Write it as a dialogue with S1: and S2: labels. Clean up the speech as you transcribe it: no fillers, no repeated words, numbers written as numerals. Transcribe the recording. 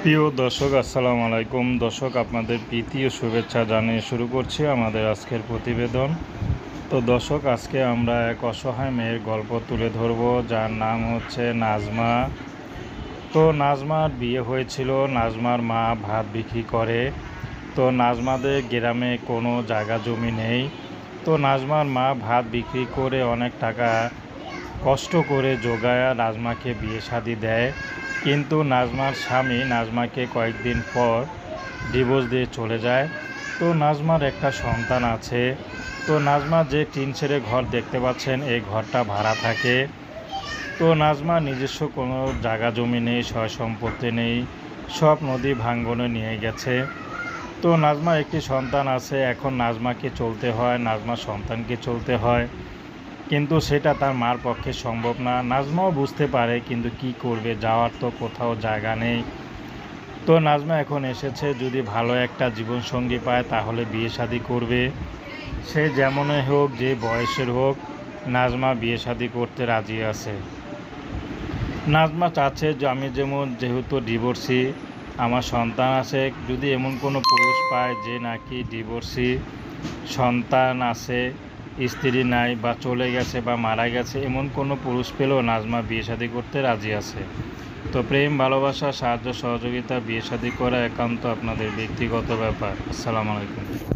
S1: প্রিয় দর্শক, আসসালামু আলাইকুম। দর্শক, আপনাদের প্রীতি ও শুভেচ্ছা জানিয়ে শুরু করছি আমাদের আজকের প্রতিবেদন। তো দর্শক, আজকে আমরা এক অসহায় মেয়ের গল্প তুলে ধরব, যার নাম হচ্ছে নাজমা। তো নাজমার বিয়ে হয়েছিল। নাজমার মা ভাত বিক্রি করে। তো নাজমাদের গ্রামে কোনো জায়গা জমি নেই। তো নাজমার মা ভাত বিক্রি করে অনেক টাকা কষ্ট করে জোগায়া নাজমাকে বিয়ে শাদী দেয়। কিন্তু নাজমার স্বামী নাজমাকে কয়েকদিন পর ডিভোর্স দিয়ে চলে যায়। তো নাজমার একটা সন্তান আছে। তো নাজমা যে টিন শেডের ঘর দেখতে পাচ্ছেন, এই ঘরটা ভাড়া থাকে। তো নাজমার নিজস্ব কোনো জায়গা জমি নেই, সয় সম্পত্তি নেই, সব নদী ভাঙ্গনে নিয়ে গেছে। তো নাজমার একটি সন্তান আছে। এখন নাজমাকে চলতে হয়, নাজমার সন্তানকে চলতে হয়, কিন্তু সেটা তার মার পক্ষে সম্ভব না। নাজমাও বুঝতে পারে, কিন্তু কি করবে, যাওয়ার তো কোথাও জায়গা নেই। তো নাজমা এখন এসেছে, যদি ভালো একটা জীবনসঙ্গী পায় তাহলে বিয়ে শাদী করবে। সে যেমনই হোক, যে বয়সের হোক, নাজমা বিয়ে শাদী করতে রাজি আছে। নাজমা চাচ্ছে যে আমি যেহেতু ডিভোর্সি, আমার সন্তান আছে, যদি এমন কোনো পুরুষ পায় যে নাকি ডিভোর্সি, সন্তান আছে, স্ত্রী নাই, বা চলে গেছে বা মারা গেছে, এমন কোনো পুরুষ পেলেও নাজমা বিয়ে শাদী করতে রাজি আছে। তো প্রেম, ভালোবাসা, সাহায্য সহযোগিতা, বিয়ে শাদী করা একান্ত আপনাদের ব্যক্তিগত ব্যাপার। আসসালামু আলাইকুম।